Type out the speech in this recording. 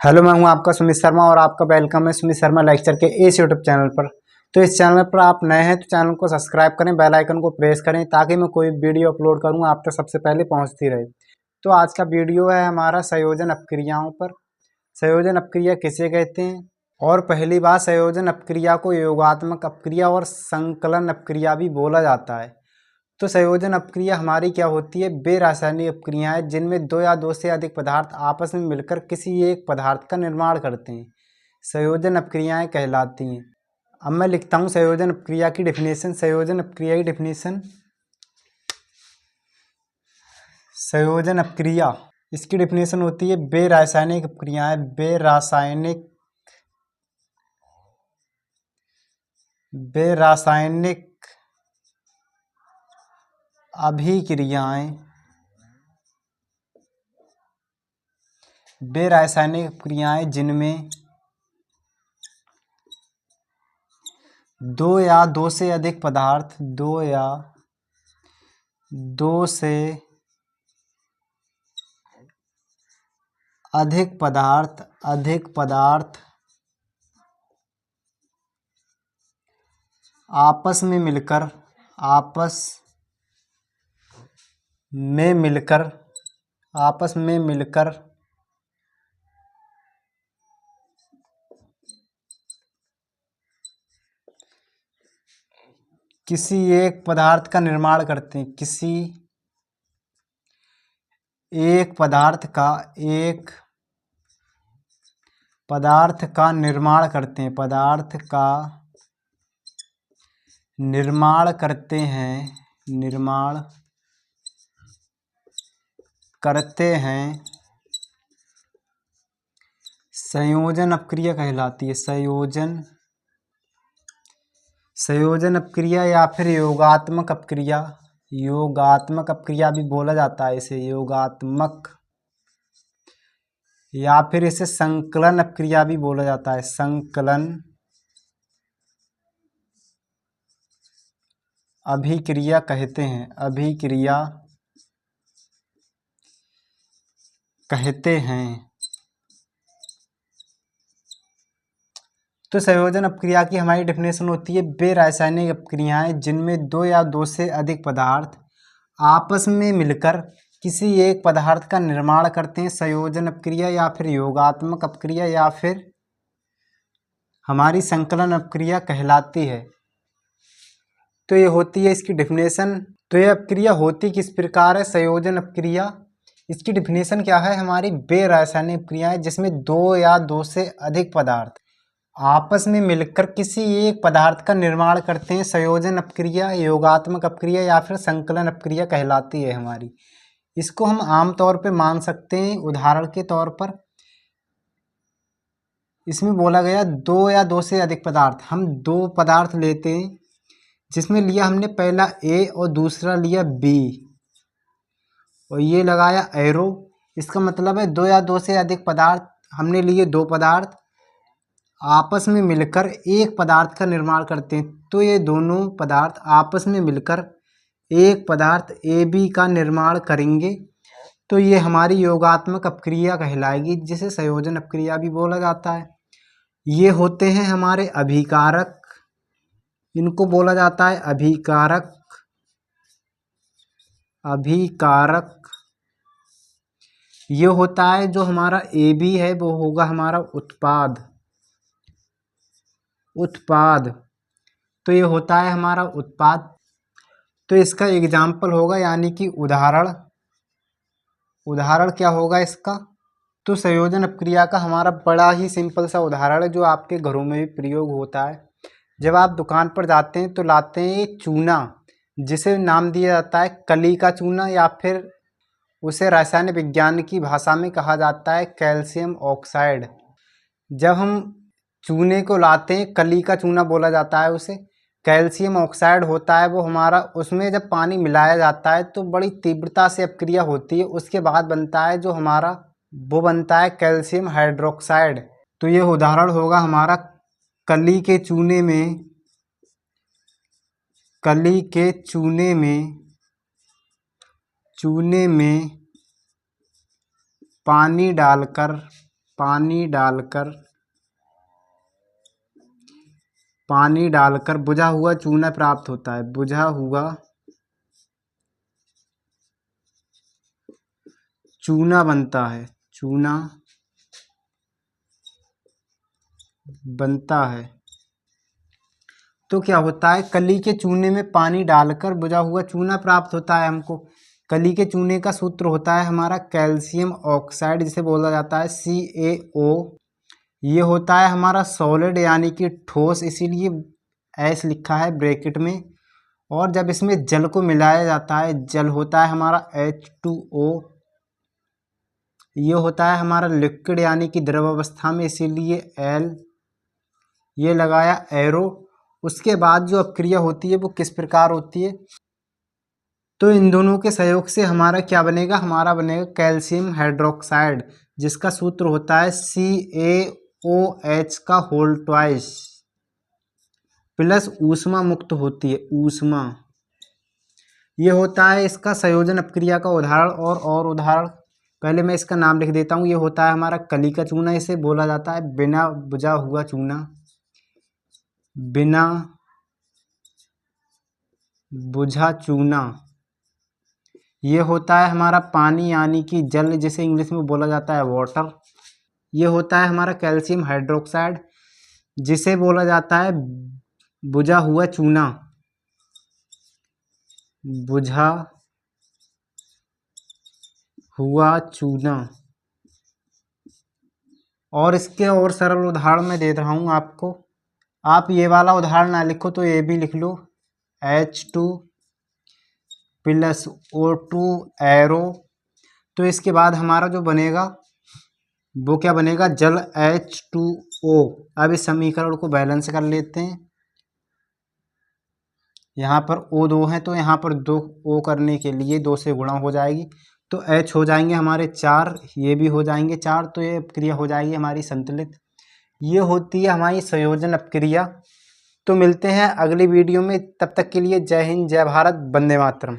Hello, मैं हूं आपका सुमित शर्मा और आपका वेलकम है सुमित शर्मा लेक्चर के इस यूट्यूब चैनल पर। तो इस चैनल पर आप नए हैं तो चैनल को सब्सक्राइब करें, बेल आइकन को प्रेस करें ताकि मैं कोई वीडियो अपलोड करूं आप तक सबसे पहले पहुंचती रहे। तो आज का वीडियो है हमारा संयोजन अपक्रियाओं पर। संयोजन अपक्रिया किसे कहते हैं, और पहली बात, संयोजन अपक्रिया को योगात्मक अपक्रिया और संकलन अपक्रिया भी बोला जाता है। तो संयोजन अपक्रिया हमारी क्या होती है? वे रासायनिक अपक्रियाएं जिनमें दो या दो से अधिक पदार्थ आपस में मिलकर किसी एक पदार्थ का निर्माण करते हैं, संयोजन अपक्रियाएं कहलाती हैं। अब मैं लिखता हूँ संयोजन अपक्रिया की डेफिनेशन। संयोजन अपक्रिया की डेफिनेशन, संयोजन अपक्रिया इसकी डेफिनेशन होती है वे रासायनिक अपक्रियाएं, वे रासायनिक अभिक्रियाएं, वे रासायनिक अपक्रियाएं जिनमें दो या दो से अधिक पदार्थ, दो या दो से अधिक पदार्थ आपस में मिलकर किसी एक पदार्थ का निर्माण करते हैं, किसी एक पदार्थ का निर्माण करते हैं, निर्माण करते हैं, संयोजन अपक्रिया कहलाती है। संयोजन अपक्रिया या फिर योगात्मक अपक्रिया भी बोला जाता है इसे, योगात्मक, या फिर इसे संकलन अपक्रिया भी बोला जाता है, संकलन अभिक्रिया कहते हैं। तो संयोजन अपक्रिया की हमारी डेफिनेशन होती है वे रासायनिक अपक्रियाएं जिनमें दो या दो से अधिक पदार्थ आपस में मिलकर किसी एक पदार्थ का निर्माण करते हैं, संयोजन अपक्रिया या फिर योगात्मक अपक्रिया या फिर हमारी संकलन अपक्रिया कहलाती है। तो ये होती है इसकी डेफिनेशन। तो ये अपक्रिया होती किस प्रकार है? संयोजन अपक्रिया, इसकी डेफिनेशन क्या है हमारी? वे रासायनिक अपक्रियाएं जिसमें दो या दो से अधिक पदार्थ आपस में मिलकर किसी एक पदार्थ का निर्माण करते हैं, संयोजन अपक्रिया, योगात्मक अपक्रिया या फिर संकलन अपक्रिया कहलाती है हमारी। इसको हम आम तौर पे मान सकते हैं। उदाहरण के तौर पर इसमें बोला गया दो या दो से अधिक पदार्थ, हम दो पदार्थ लेते हैं जिसमें लिया हमने पहला ए और दूसरा लिया बी और ये लगाया एरो। इसका मतलब है दो या दो से अधिक पदार्थ हमने लिए, दो पदार्थ आपस में मिलकर एक पदार्थ का निर्माण करते हैं। तो ये दोनों पदार्थ आपस में मिलकर एक पदार्थ ए बी का निर्माण करेंगे, तो ये हमारी योगात्मक अपक्रिया कहलाएगी, जिसे संयोजन अपक्रिया भी बोला जाता है। ये होते हैं हमारे अभिकारक, इनको बोला जाता है अभिकारक। ये होता है जो हमारा ए बी है वो होगा हमारा उत्पाद। तो ये होता है हमारा उत्पाद। तो इसका एग्जाम्पल होगा, यानी कि उदाहरण क्या होगा इसका? तो संयोजन अपक्रिया का हमारा बड़ा ही सिंपल सा उदाहरण है जो आपके घरों में भी प्रयोग होता है। जब आप दुकान पर जाते हैं तो लाते हैं एक चूना, जिसे नाम दिया जाता है कली का चूना, या फिर उसे रासायनिक विज्ञान की भाषा में कहा जाता है कैल्शियम ऑक्साइड। जब हम चूने को लाते हैं, कली का चूना बोला जाता है उसे, कैल्शियम ऑक्साइड होता है वो हमारा, उसमें जब पानी मिलाया जाता है तो बड़ी तीव्रता से अपक्रिया होती है, उसके बाद बनता है जो हमारा वो बनता है कैल्शियम हाइड्रोक्साइड। तो ये उदाहरण होगा हमारा कली के चूने में पानी डालकर पानी डालकर बुझा हुआ चूना प्राप्त होता है। बुझा हुआ चूना बनता है। चूना बनता है। तो क्या होता है, कली के चूने में पानी डालकर बुझा हुआ चूना प्राप्त होता है हमको। कली के चूने का सूत्र होता है हमारा कैल्शियम ऑक्साइड, जिसे बोला जाता है CaO। ये होता है हमारा सॉलिड यानी कि ठोस, इसीलिए S लिखा है ब्रैकेट में। और जब इसमें जल को मिलाया जाता है, जल होता है हमारा H2O। ये होता है हमारा लिक्विड यानी कि द्रव अवस्था में, इसीलिए L। ये लगाया एरो। उसके बाद जो अपक्रिया होती है वो किस प्रकार होती है, तो इन दोनों के सहयोग से हमारा क्या बनेगा, हमारा बनेगा कैल्शियम हाइड्रोक्साइड, जिसका सूत्र होता है CaOH का होल ट्वाइस प्लस ऊष्मा मुक्त होती है, ऊष्मा। ये होता है इसका संयोजन अपक्रिया का उदाहरण। और उदाहरण पहले मैं इसका नाम लिख देता हूँ। ये होता है हमारा कली का चूना, इसे बोला जाता है बिना बुझा हुआ चूना। बिना बुझा चूना। ये होता है हमारा पानी यानी कि जल, जिसे इंग्लिश में बोला जाता है वाटर। ये होता है हमारा कैल्शियम हाइड्रोक्साइड, जिसे बोला जाता है बुझा हुआ चूना। बुझा हुआ चूना। और इसके और सरल उदाहरण मैं दे रहा हूँ आपको। आप ये वाला उदाहरण ना लिखो तो ये भी लिख लो, H2 प्लस O2 एरो। तो इसके बाद हमारा जो बनेगा वो क्या बनेगा, जल H2O। अब इस समीकरण को बैलेंस कर लेते हैं। यहाँ पर O2 है तो यहाँ पर 2 O करने के लिए 2 से गुणा हो जाएगी, तो H हो जाएंगे हमारे 4, ये भी हो जाएंगे 4, तो ये अपक्रिया हो जाएगी हमारी संतुलित। ये होती है हमारी संयोजन अपक्रिया। तो मिलते हैं अगली वीडियो में, तब तक के लिए जय हिंद, जय भारत, वंदे मातरम।